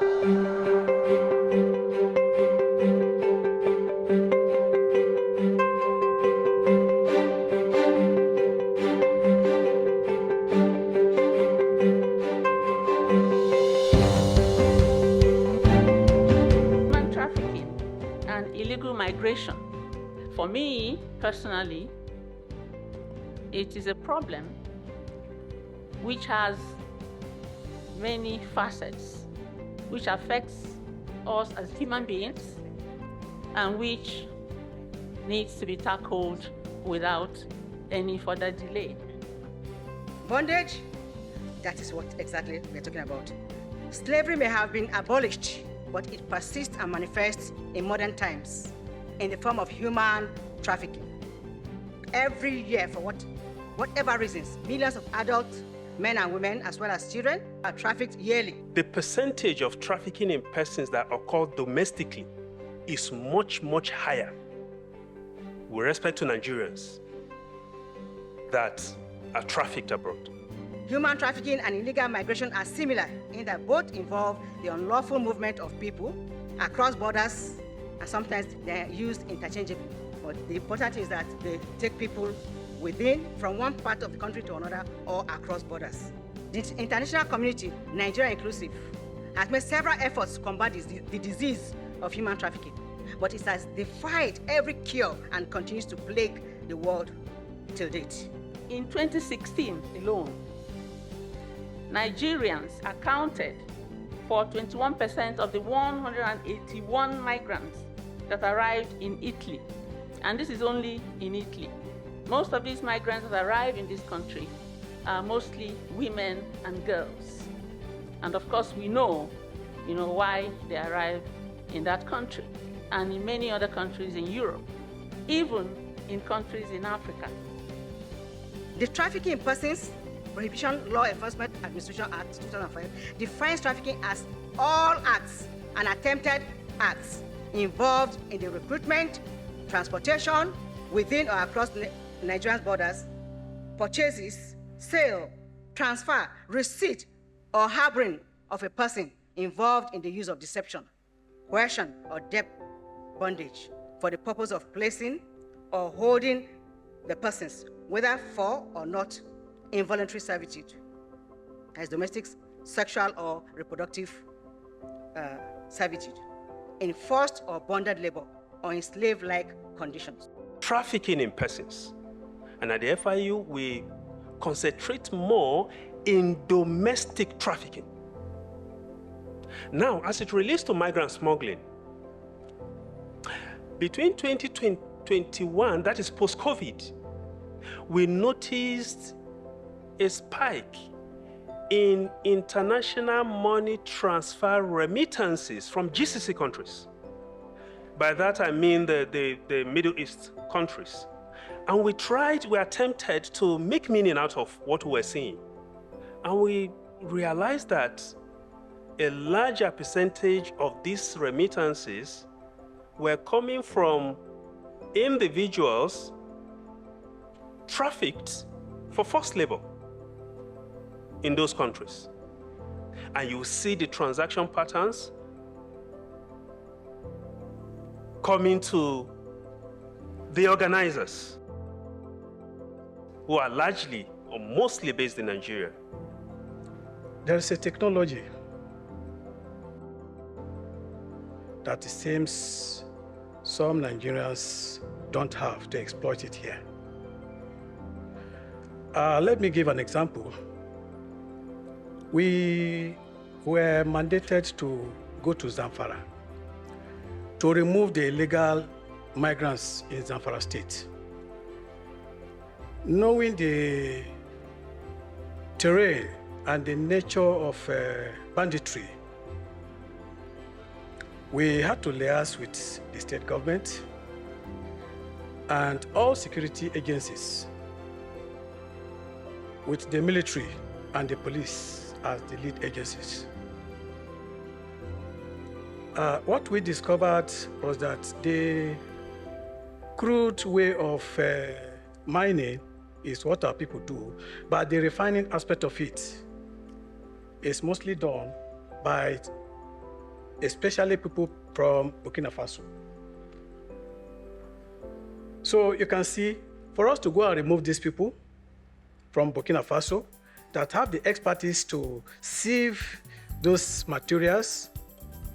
Human trafficking and illegal migration, for me personally, it is a problem which has many facets, which affects us as human beings and which needs to be tackled without any further delay. Bondage, that is what exactly we're talking about. Slavery may have been abolished, but it persists and manifests in modern times in the form of human trafficking. Every year, for whatever reasons, millions of adults, men and women, as well as children, are trafficked yearly. The percentage of trafficking in persons that occur domestically is much, much higher with respect to Nigerians that are trafficked abroad. Human trafficking and illegal migration are similar in that both involve the unlawful movement of people across borders, and sometimes they're used interchangeably. But the important is that they take people within, from one part of the country to another, or across borders. The international community, Nigeria inclusive, has made several efforts to combat the disease of human trafficking, but it has defied every cure and continues to plague the world till date. In 2016 alone, Nigerians accounted for 21% of the 181 migrants that arrived in Italy. And this is only in Italy. Most of these migrants that arrive in this country are mostly women and girls. And of course, we know why they arrive in that country and in many other countries in Europe, even in countries in Africa. The Trafficking in Persons Prohibition Law Enforcement Administration Act 2005 defines trafficking as all acts and attempted acts involved in the recruitment, transportation within or across Nigeria's borders, purchases, sale, transfer, receipt, or harboring of a person involved in the use of deception, coercion, or debt bondage for the purpose of placing or holding the persons, whether for or not involuntary servitude, as domestic, sexual, or reproductive servitude, in forced or bonded labor, or in slave-like conditions. Trafficking in persons. And at the FIU, we concentrate more in domestic trafficking. Now, as it relates to migrant smuggling, between 2021, that is post-COVID, we noticed a spike in international money transfer remittances from GCC countries. By that I mean the Middle East countries. And we attempted to make meaning out of what we were seeing. And we realized that a larger percentage of these remittances were coming from individuals trafficked for forced labor in those countries. And you see the transaction patterns coming to the organizers, who are largely or mostly based in Nigeria. There is a technology that it seems some Nigerians don't have to exploit it here. Let me give an example. We were mandated to go to Zamfara to remove the illegal migrants in Zamfara state. Knowing the terrain and the nature of banditry, we had to liaise with the state government and all security agencies, with the military and the police as the lead agencies. What we discovered was that the crude way of mining is what our people do, but the refining aspect of it is mostly done by especially people from Burkina Faso. So you can see, for us to go and remove these people from Burkina Faso that have the expertise to sieve those materials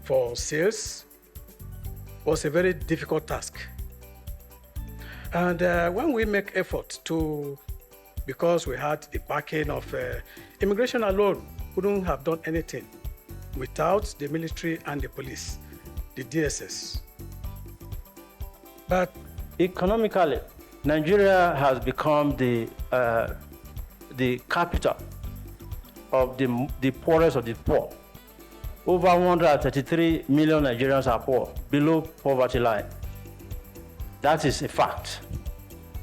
for sales was a very difficult task. And when we make effort to, because we had the backing of immigration alone, couldn't have done anything without the military and the police, the DSS. But economically, Nigeria has become the capital of the poorest of the poor. Over 133 million Nigerians are poor, below poverty line. That is a fact.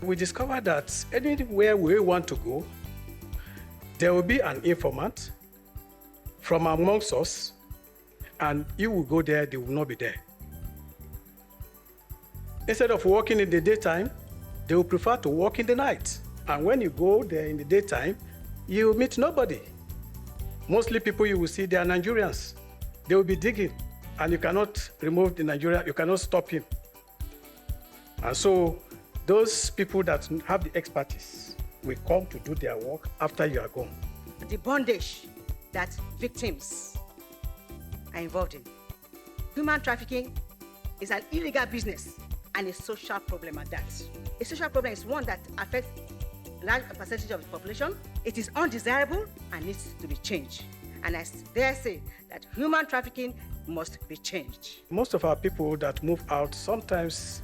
We discovered that anywhere we want to go, there will be an informant from amongst us, and you will go there, they will not be there. Instead of working in the daytime, they will prefer to work in the night. And when you go there in the daytime, you will meet nobody. Mostly people you will see, they are Nigerians. They will be digging, and you cannot remove the Nigerian, you cannot stop him. And so those people that have the expertise will come to do their work after you are gone. The bondage that victims are involved in. Human trafficking is an illegal business and a social problem at that. A social problem is one that affects a large percentage of the population. It is undesirable and needs to be changed. And I dare say that human trafficking must be changed. Most of our people that move out, sometimes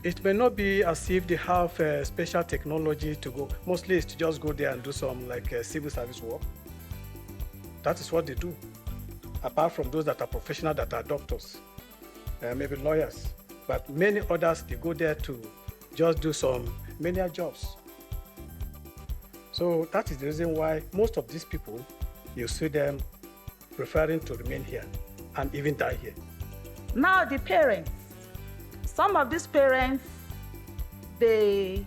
it may not be as if they have special technology to go. Mostly it's to just go there and do some civil service work. That is what they do. Apart from those that are professional, that are doctors, maybe lawyers. But many others, they go there to just do some menial jobs. So that is the reason why most of these people, you see them preferring to remain here and even die here. Now the parents, some of these parents, they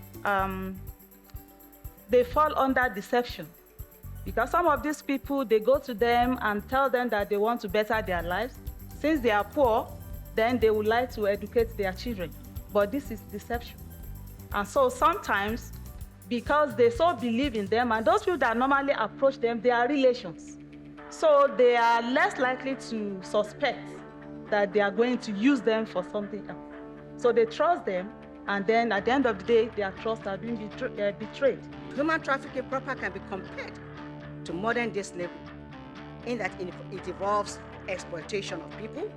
fall under deception, because some of these people, they go to them and tell them that they want to better their lives. Since they are poor, then they would like to educate their children. But this is deception. And so sometimes, because they so believe in them, and those people that normally approach them, they are relations. So they are less likely to suspect that they are going to use them for something else. So they trust them, and then at the end of the day, their trust are being betrayed. Human trafficking proper can be compared to modern day slavery, in that it involves exploitation of people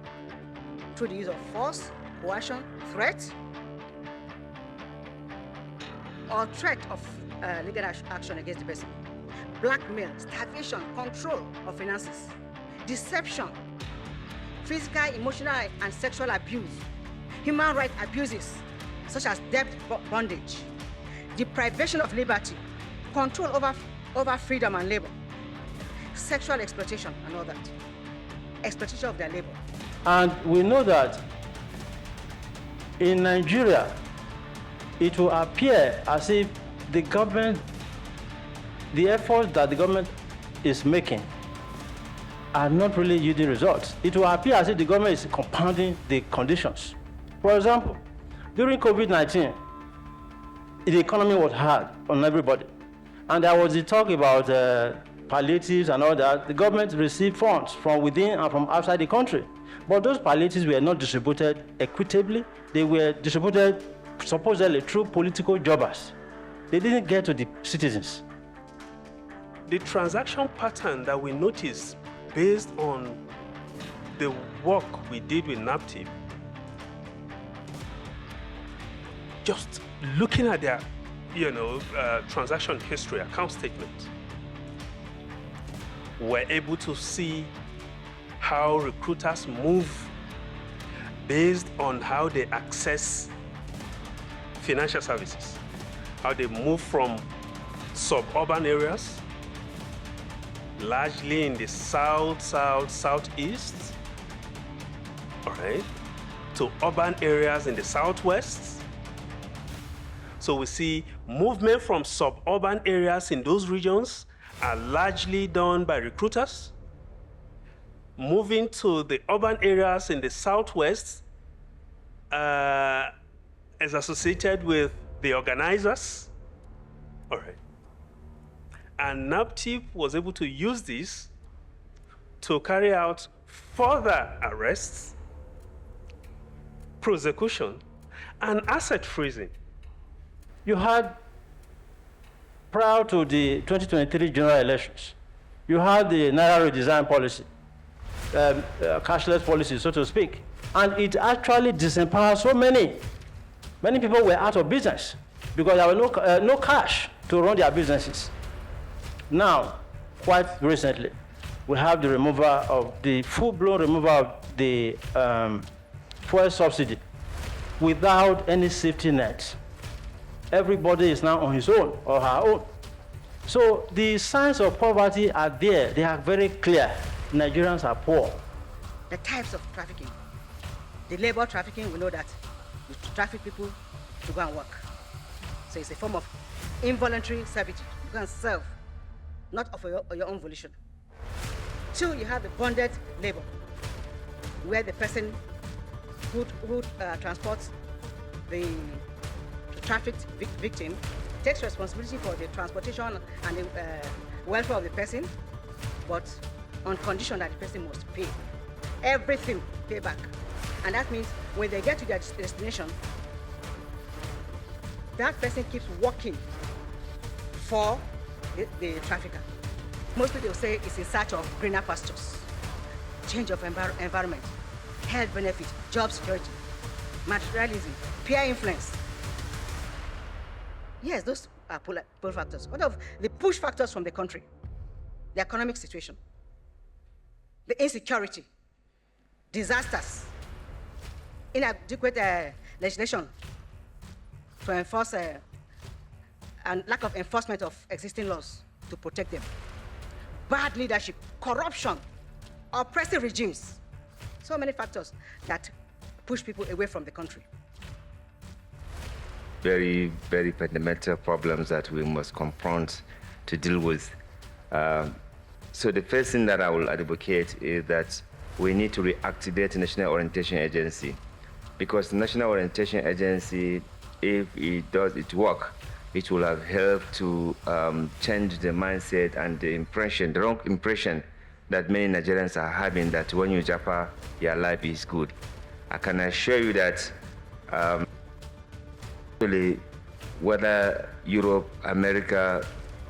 through the use of force, coercion, threat, or threat of legal action against the person. Blackmail, starvation, control of finances, deception, physical, emotional, and sexual abuse, human rights abuses, such as debt bondage, deprivation of liberty, control over freedom and labor, sexual exploitation and all that, exploitation of their labor. And we know that in Nigeria, it will appear as if the government, the efforts that the government is making are not really yielding results. It will appear as if the government is compounding the conditions. For example, during COVID-19, the economy was hard on everybody. And there was the talk about palliatives and all that. The government received funds from within and from outside the country. But those palliatives were not distributed equitably. They were distributed supposedly through political jobbers. They didn't get to the citizens. The transaction pattern that we noticed based on the work we did with NAPTIP, just looking at their transaction history, account statement, we're able to see how recruiters move based on how they access financial services, how they move from suburban areas, largely in the southeast, all right, to urban areas in the southwest. So we see movement from suburban areas in those regions are largely done by recruiters. moving to the urban areas in the southwest is associated with the organizers. All right. And NAPTIP was able to use this to carry out further arrests, prosecution, and asset freezing. You had, prior to the 2023 general elections, you had the Naira redesign policy, cashless policy, so to speak, and it actually disempowered so many. Many people were out of business because there was no cash to run their businesses. Now, quite recently, we have the removal of the full-blown removal of the fuel subsidy without any safety net. Everybody is now on his own or her own. So the signs of poverty are there. They are very clear. Nigerians are poor. The types of trafficking. The labor trafficking, we know that you traffic people to go and work. So it's a form of involuntary servitude. You go and serve, not of your own volition. 2, you have the bonded labor, where the person who transports the trafficked victim takes responsibility for the transportation and the welfare of the person, but on condition that the person must pay. Everything pay back. And that means when they get to their destination, that person keeps working for the trafficker. Mostly they'll say it's in search of greener pastures, change of environment, health benefit, job security, materialism, peer influence. Yes, those are pull factors. What of the push factors from the country? The economic situation, the insecurity, disasters, inadequate legislation to enforce and lack of enforcement of existing laws to protect them. Bad leadership, corruption, oppressive regimes. So many factors that push people away from the country. Very, very fundamental problems that we must confront to deal with. So the first thing that I will advocate is that we need to reactivate the National Orientation Agency, because the National Orientation Agency, if it does its work, it will have helped to change the mindset and the impression, the wrong impression that many Nigerians are having that when you japa, your life is good. I can assure you that whether Europe, America,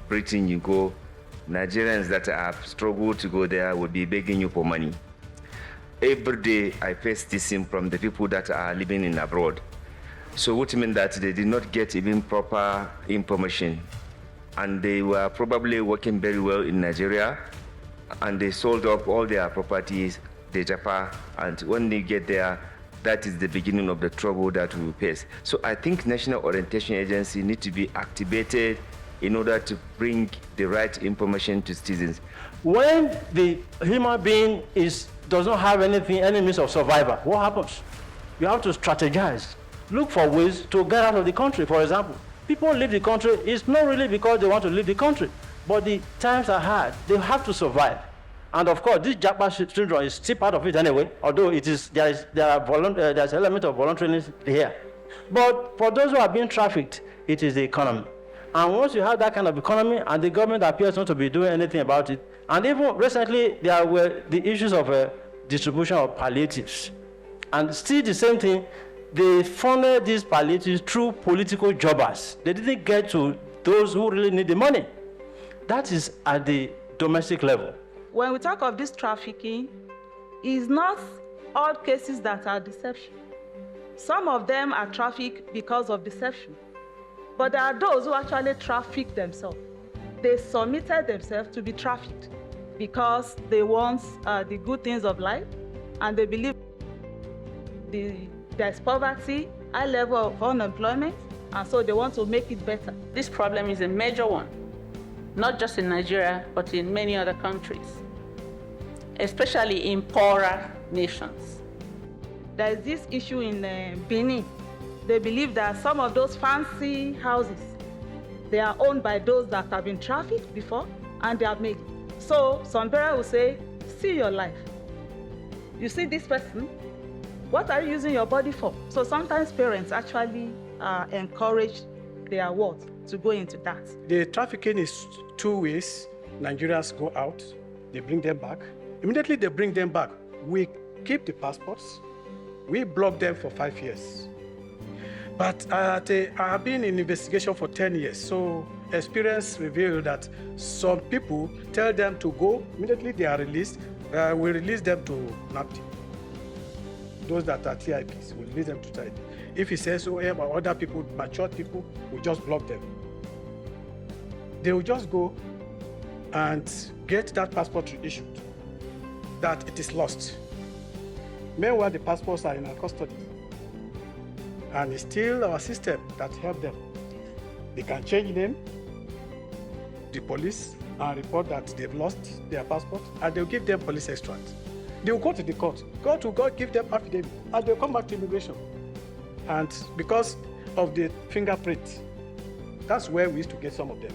Britain you go, Nigerians that have struggled to go there will be begging you for money. Every day I face this from the people that are living in abroad. So which means that they did not get even proper information, and they were probably working very well in Nigeria, and they sold up all their properties, they japa, and when they get there, that is the beginning of the trouble that we will face. So I think National Orientation Agency need to be activated in order to bring the right information to citizens. When the human being does not have any means of survival, what happens? You have to strategize. Look for ways to get out of the country. For example, people leave the country, it's not really because they want to leave the country, but the times are hard. They have to survive. And of course, this Japa syndrome is still part of it anyway, although there's an element of voluntariness here. But for those who are being trafficked, it is the economy. And once you have that kind of economy and the government appears not to be doing anything about it, and even recently there were the issues of distribution of palliatives. And still the same thing, they funded these palliatives through political jobbers. They didn't get to those who really need the money. That is at the domestic level. When we talk of this trafficking, it's not all cases that are deception. Some of them are trafficked because of deception. But there are those who actually traffic themselves. They submitted themselves to be trafficked because they want the good things of life, and they believe there's poverty, high level of unemployment, and so they want to make it better. This problem is a major one, not just in Nigeria, but in many other countries, especially in poorer nations. There is this issue in Benin. They believe that some of those fancy houses, they are owned by those that have been trafficked before, and they are made. So some parents will say, see your life. you see this person, what are you using your body for? So sometimes parents actually encourage their wards to go into that. The trafficking is two ways. Nigerians go out, they bring them back. Immediately they bring them back, we keep the passports, we block them for 5 years. But I have been in investigation for 10 years, so experience revealed that some people tell them to go, immediately they are released, we release them to NAPTI. Those that are TIPs, we release them to TIP. If he says so, about other people, mature people, we just block them. They will just go and get that passport reissued, that it is lost. Meanwhile, the passports are in our custody. And it's still our system that help them. They can change name, the police, and report that they've lost their passport, and they'll give them police extract. They'll go to the court. Court will give them affidavit, and they'll come back to immigration. And because of the fingerprint, that's where we used to get some of them.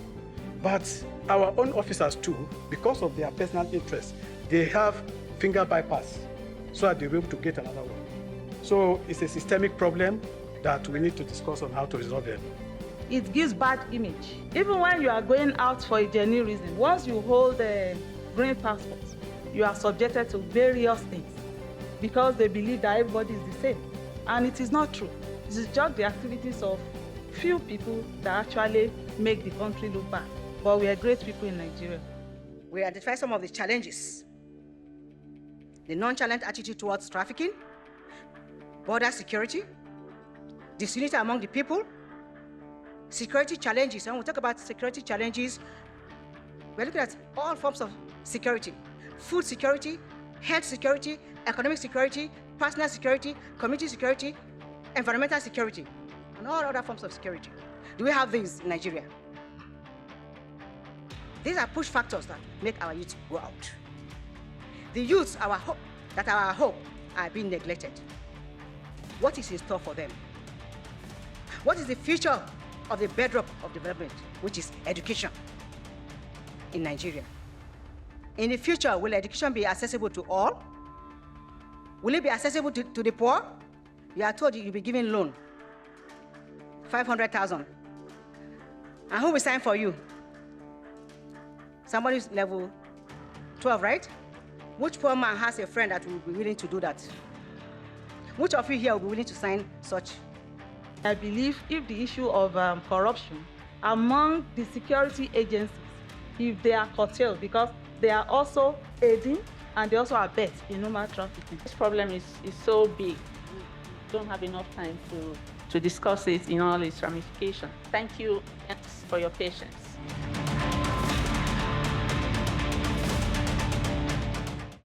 But our own officers too, because of their personal interest, they have finger bypass, so that they'll be able to get another one. So it's a systemic problem that we need to discuss on how to resolve them. It gives bad image. Even when you are going out for a genuine reason, once you hold a green passport, you are subjected to various things because they believe that everybody is the same. And it is not true. It is just the activities of few people that actually make the country look bad. But we are great people in Nigeria. We identify some of the challenges. The nonchalant attitude towards trafficking, border security, disunity among the people, security challenges. And when we talk about security challenges, we're looking at all forms of security: food security, health security, economic security, personal security, community security, environmental security, and all other forms of security. Do we have these in Nigeria? These are push factors that make our youth go out. The youths, our hope, are being neglected. What is in store for them? What is the future of the bedrock of development, which is education in Nigeria? In the future, will education be accessible to all? Will it be accessible to the poor? You are told you'll be giving loan, 500,000. And who will sign for you? Somebody's level 12, right? Which poor man has a friend that will be willing to do that? Which of you here will be willing to sign such? I believe if the issue of corruption among the security agencies, if they are curtailed, because they are also aiding and they also abet in human trafficking. This problem is so big. We don't have enough time to discuss it in all its ramifications. Thank you for your patience.